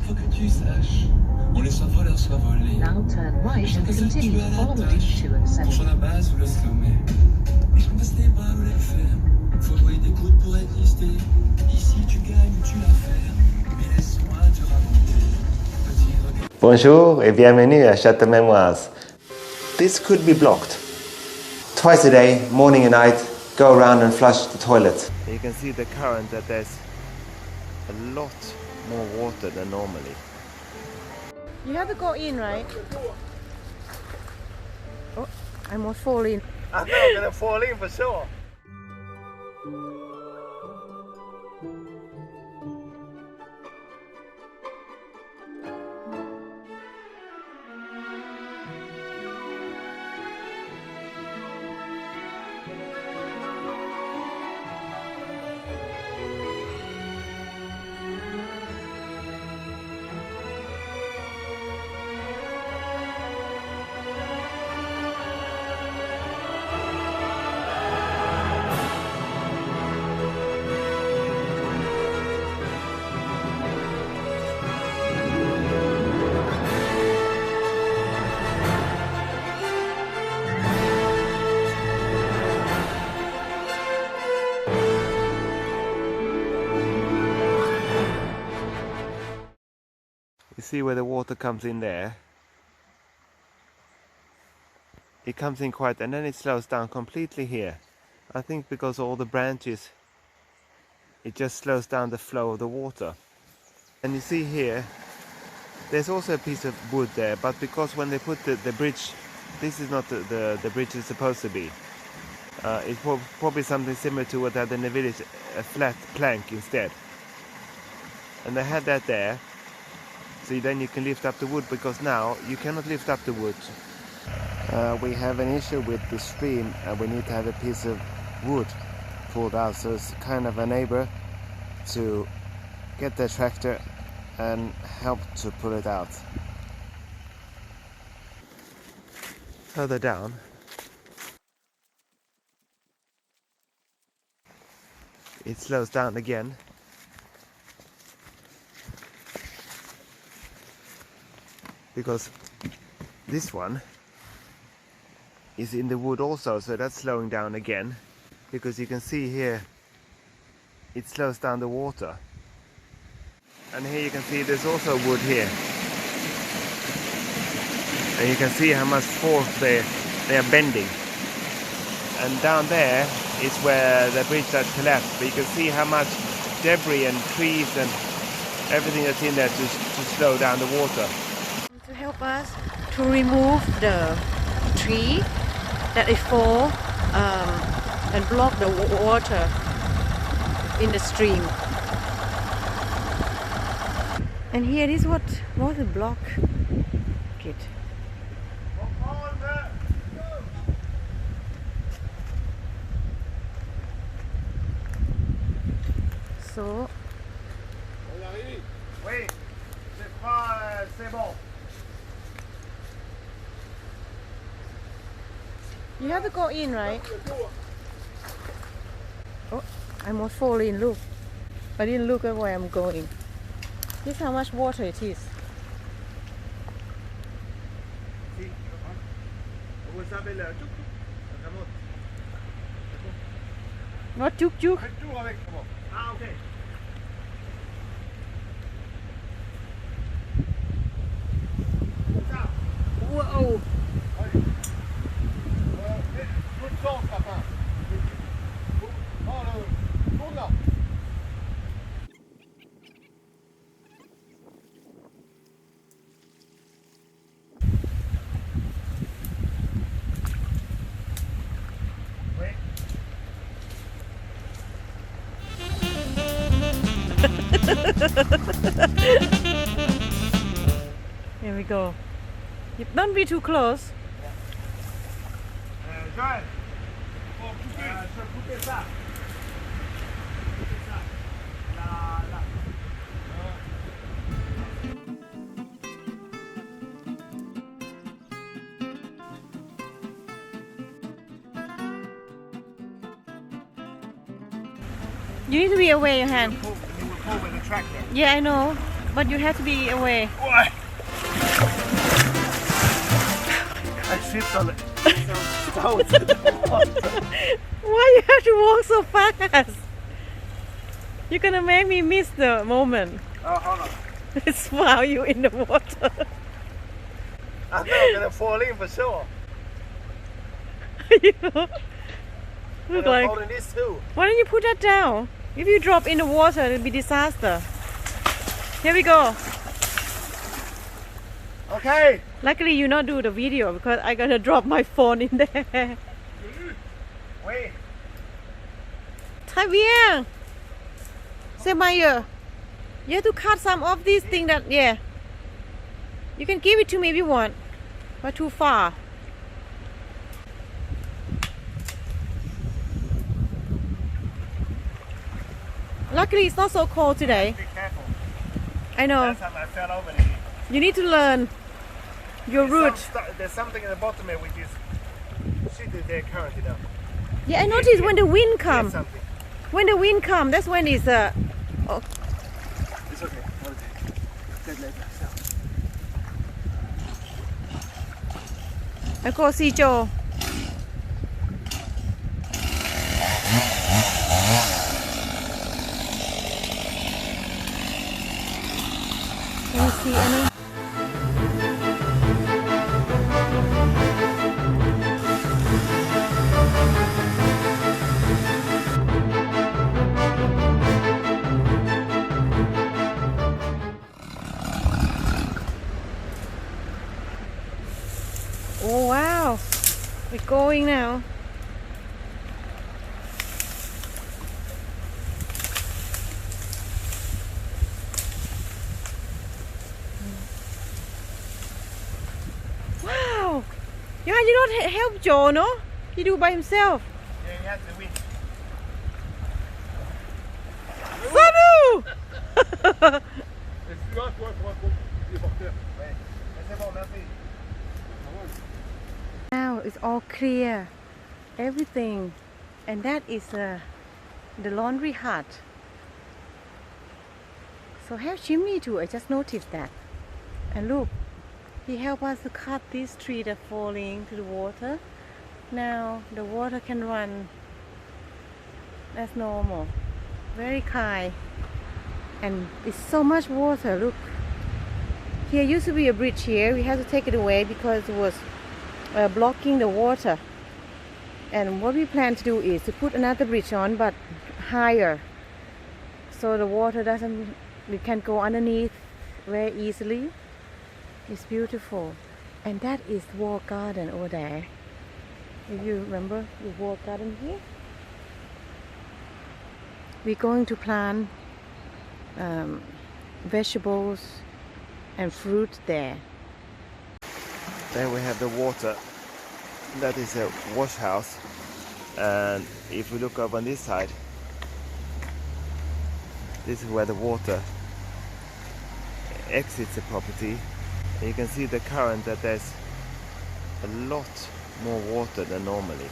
faut que tu saches. On laisse un voleur s'envoler. Now turn right and Chaque seul continue tu as la forward tâche. into Pour ourself. la base ou le sommet. Et je passe les bras ou les faire. Faut brûler des coudes pour exister. Ici tu gagnes ou tu la fais. Mais laisse-moi te raconter. Petit regard. Bonjour et bienvenue à Château Memoirs. This could be blocked. Twice a day, morning and night, go around and flush the toilet. You can see the current that there's a lot more water than normally. You have to go in, right? Oh, I almost fall in. I know I'm gonna fall in for sure. You see where the water comes in there? It comes in quite, and then it slows down completely here. I think because all the branches, it just slows down the flow of the water. And you see here, there's also a piece of wood there, but because when they put the bridge, this is not the bridge is supposed to be. It's probably something similar to what they had in the village, a flat plank instead. And they had that there. So then you can lift up the wood, because now you cannot lift up the wood. We have an issue with the stream and we need to have a piece of wood pulled out. So it's kind of a neighbor to get the tractor and help to pull it out. Further down, it slows down again. Because this one is in the wood also, so that's slowing down again. Because you can see here, it slows down the water. And here you can see there's also wood here. And you can see how much force they are bending. And down there is where the bridge that collapsed. But you can see how much debris and trees and everything that's in there to slow down the water. To help us to remove the tree that is fall and block the water in the stream. And here is what was the block it. So you have to go in, right? Oh, I almost fall in, look. I didn't look at where I'm going. This is how much water it is. Not tuk tuk. Ah, okay. Whoa. Here we go. Don't be too close. Johan, je vais couper ça. Là. You need to be away, Johan. He will pull with the tractor. Yeah, I know. but you have to be away. Why? I tripped on it. Why you have to walk so fast? You're gonna make me miss the moment. Oh, hold on. It's while you in the water. I know I'm gonna fall in for sure. You look I'm like. holding this too. Why don't you put that down? If you drop in the water, it'll be disaster. Here we go. Okay. Luckily, you not do the video because I gotta drop my phone in there. Wait. Très bien. C'est meilleur. You have to cut some of these things that, yeah. You can give it to me if you want, but too far. Luckily, it's not so cold today. Be careful. I know. Last time I fell over there. You need to learn your route. There's something in the bottom here which is shit there currently now. Yeah, I noticed when the wind Here's comes. something. When the wind comes, that's when it's oh, It's okay. Hold it. Take later. I go see Joe. Can you see any? Oh wow, we're going now. Wow, yeah, you don't help Joe, no? He do by himself. Yeah, he has to win. Salut! Now it's all clear, everything, and that is the laundry hut. So have chimney too. I just noticed that. And look, he helped us to cut these trees that are falling to the water. Now the water can run as normal, very kind, and it's so much water. Look, here used to be a bridge here. We had to take it away because it was blocking the water, and what we plan to do is to put another bridge on, but higher, so the water doesn't, we can go underneath very easily. It's beautiful. And that is wall garden over there. If you remember the wall garden here, we're going to plant vegetables and fruit there. There we have the water. That is a wash house, and if we look over on this side, this is where the water exits the property. And you can see the current, that there's a lot more water than normally.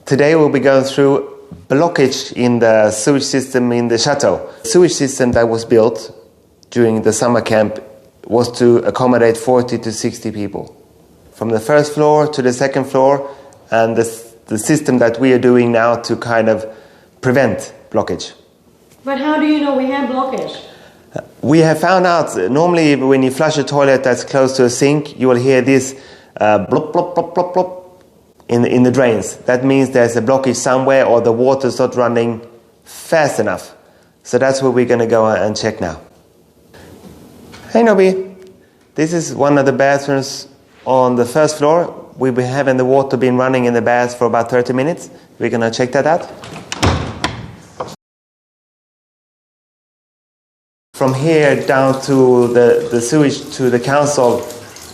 Today we'll be going through blockage in the sewage system in the chateau. The sewage system that was built during the summer camp was to accommodate 40 to 60 people. From the first floor to the second floor, and the system that we are doing now to kind of prevent blockage. But how do you know we have blockage? We have found out, normally when you flush a toilet that's close to a sink, you will hear this blop, blop, blop, blop, blop in the drains. That means there's a blockage somewhere, or the water's not running fast enough. So that's where we're going to go and check now. Hey Nobby, this is one of the bathrooms on the first floor. We've been having the water been running in the bath for about 30 minutes. We're going to check that out. From here down to the sewage to the council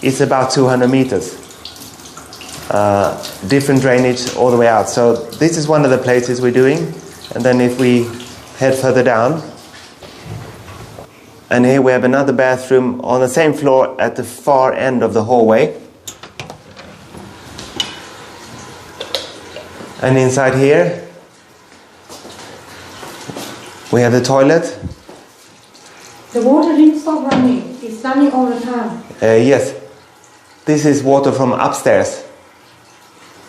is about 200 meters. Different drainage all the way out. So this is one of the places we're doing. And then if we head further down, and here we have another bathroom on the same floor at the far end of the hallway. And inside here, we have the toilet. The water didn't stop running. It's running all the time. Yes. This is water from upstairs.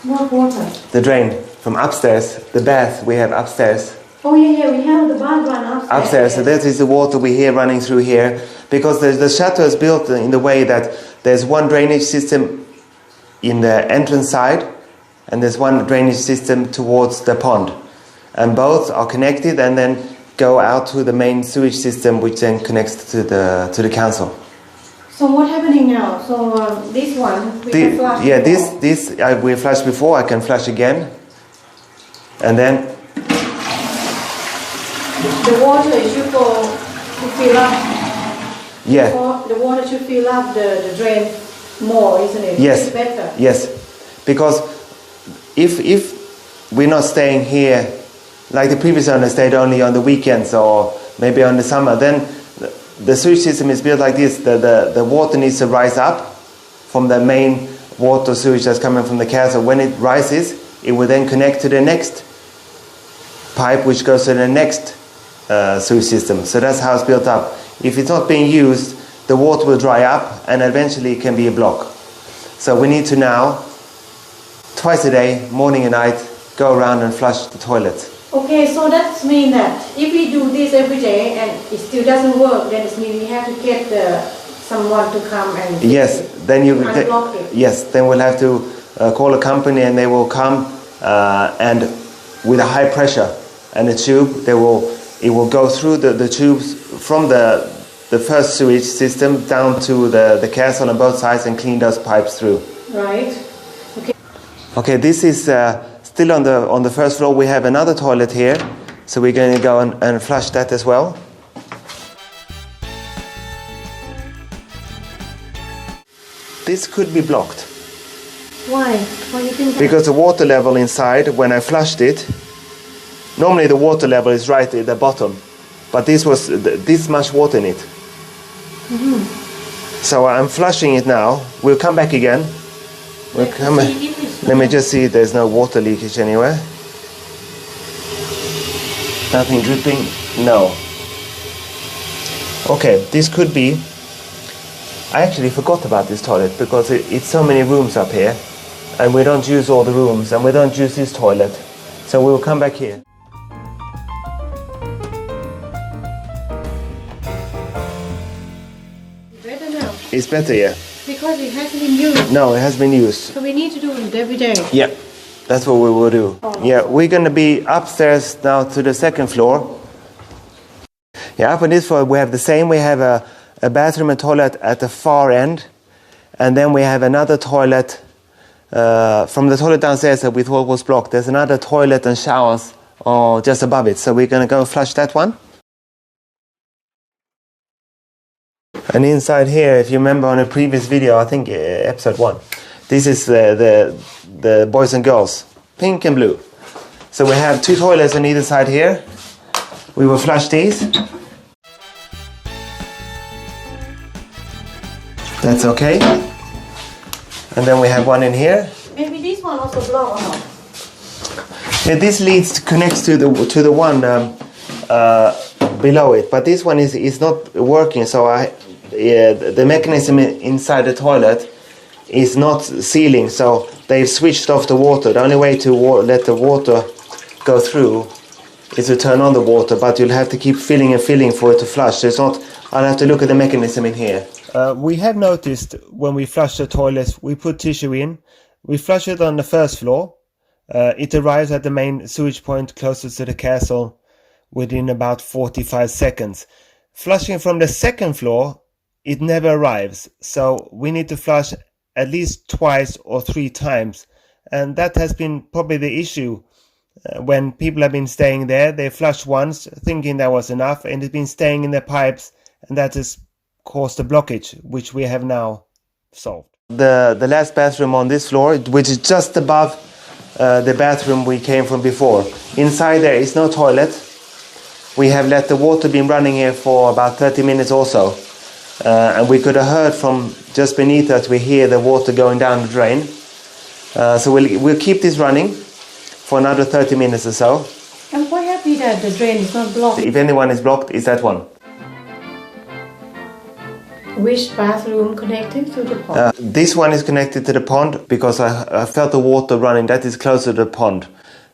What water? The drain from upstairs. The bath we have upstairs. Oh yeah, we have the bath run upstairs. Upstairs. So that is the water we hear running through here. Because the chateau is built in the way that there's one drainage system in the entrance side and there's one drainage system towards the pond. And both are connected and then go out to the main sewage system, which then connects to the council. So what's happening now? So this one we can flush. Yeah, before. this we flushed before. I can flush again, and then the water should go to fill up. yeah, The water should fill up the drain more, isn't it? yes, It's better. yes, because if we're not staying here, like the previous owner stayed only on the weekends or maybe on the summer, then the sewage system is built like this. The water needs to rise up from the main water sewage that's coming from the castle. When it rises, it will then connect to the next pipe, which goes to the next sewage system. So that's how it's built up. If it's not being used, the water will dry up and eventually it can be a block. So we need to now, twice a day, morning and night, go around and flush the toilets. Okay, so that means that if we do this every day and it still doesn't work, then it means we have to get someone to come and Yes, then unblock it. Yes, then we'll have to call a company and they will come and with a high pressure and a tube, it will go through the tubes from the first sewage system down to the castle on both sides and clean those pipes through. Right. Okay. Okay, this is still on the first floor. We have another toilet here, so we're going to go and flush that as well. This could be blocked. Why? Why do you think that? Because the water level inside, when I flushed it, normally the water level is right at the bottom, but this was this much water in it. Mm-hmm. So I'm flushing it now. We'll come back again. Let me just see if there's no water leakage anywhere. Nothing dripping? No. Okay, this could be... I actually forgot about this toilet because it's so many rooms up here and we don't use all the rooms and we don't use this toilet. So we'll come back here. Better now. It's better, yeah. Because it hasn't been used. No, it has been used. So we need to do it every day. Yeah, that's what we will do. Oh. Yeah, we're going to be upstairs now to the second floor. Yeah, up on this floor we have the same. We have a bathroom and toilet at the far end. And then we have another toilet from the toilet downstairs that we thought was blocked. There's another toilet and showers just above it. So we're going to go and flush that one. And inside here, if you remember on a previous video, I think episode 1, this is the boys and girls, pink and blue. So we have 2 toilets on either side here. We will flush these. That's okay. And then we have one in here. Maybe this one also blocked or not? Yeah, this connects to the one below it, but this one is not working. So the mechanism inside the toilet is not sealing, so they've switched off the water. The only way to let the water go through is to turn on the water, but you'll have to keep filling and filling for it to flush. So it's not. I'll have to look at the mechanism in here. We have noticed when we flush the toilets, we put tissue in. We flush it on the first floor. It arrives at the main sewage point closest to the castle within about 45 seconds. Flushing from the second floor, it never arrives. So we need to flush at least twice or 3 times. And that has been probably the issue. When people have been staying there, they flushed once thinking that was enough, and it's been staying in their pipes, and that has caused a blockage, which we have now solved. The last bathroom on this floor, which is just above the bathroom we came from before. Inside there is no toilet. We have let the water been running here for about 30 minutes or so. And we could have heard from just beneath us, we hear the water going down the drain. So we'll keep this running for another 30 minutes or so. I'm quite happy that the drain is not blocked. If anyone is blocked, it's that one. Which bathroom connected to the pond? This one is connected to the pond because I felt the water running. That is closer to the pond.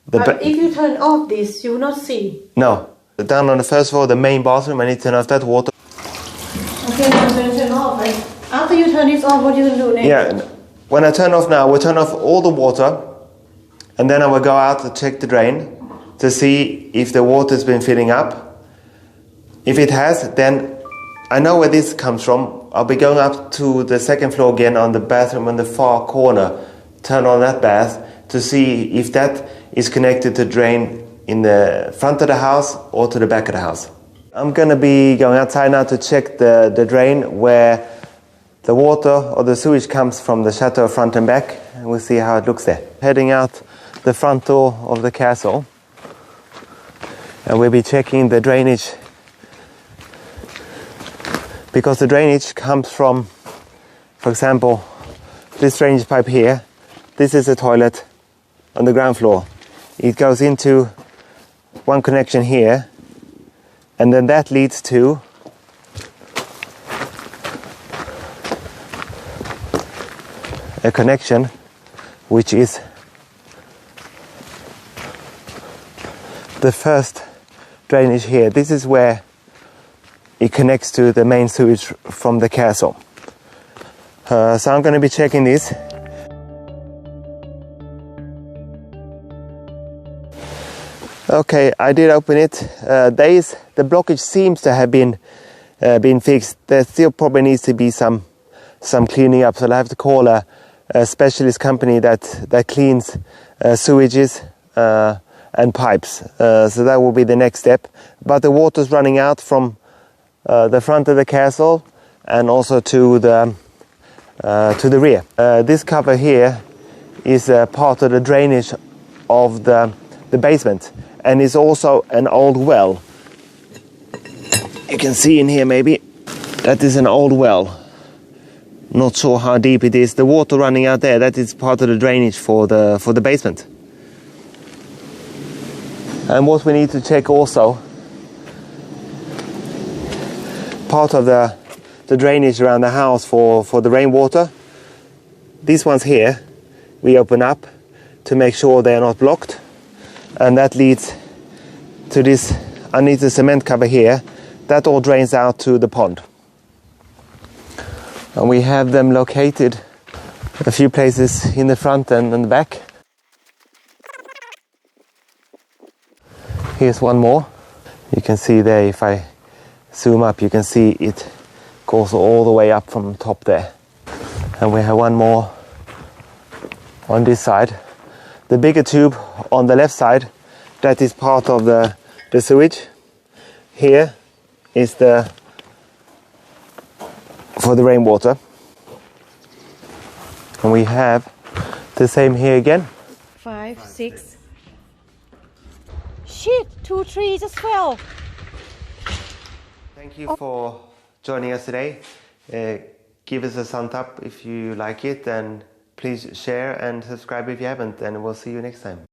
But if you turn off this, you will not see. No. Down on the first floor, the main bathroom, I need to turn off that water. Okay, now I'm going to turn off. Right? After you turn this off, what you going to do next? Yeah. When I turn off now, we'll turn off all the water, and then I will go out to check the drain to see if the water's been filling up. If it has, then I know where this comes from. I'll be going up to the second floor again on the bathroom on the far corner, turn on that bath to see if that is connected to drain in the front of the house or to the back of the house. I'm going to be going outside now to check the drain where the water or the sewage comes from the chateau front and back, and we'll see how it looks there. Heading out the front door of the castle, and we'll be checking the drainage, because the drainage comes from, for example, this drainage pipe here. This is a toilet on the ground floor. It goes into one connection here, and then that leads to a connection which is the first drainage here. This is where it connects to the main sewage from the castle. So I'm going to be checking this. Okay, I did open it. The blockage seems to have been fixed. There still probably needs to be some cleaning up, so I'll have to call a specialist company that cleans sewages and pipes. So that will be the next step. But the water's running out from the front of the castle and also to the rear. This cover here is part of the drainage of the basement, and is also an old well. You can see in here maybe that is an old well. Not sure how deep it is. The water running out there, that is part of the drainage for the basement. And what we need to check also, part of the drainage around the house for the rainwater, these ones here we open up to make sure they are not blocked, and that leads to this underneath the cement cover here. That all drains out to the pond. And we have them located a few places in the front and the back. Here's one more. You can see there, if I zoom up, you can see it goes all the way up from top there. And we have one more on this side. The bigger tube on the left side, that is part of the sewage. Here is for the rainwater. And we have the same here again. 5, 6. Shit, 2 trees as well. Thank you for joining us today. Give us a thumbs up if you like it, and please share and subscribe if you haven't, and we'll see you next time.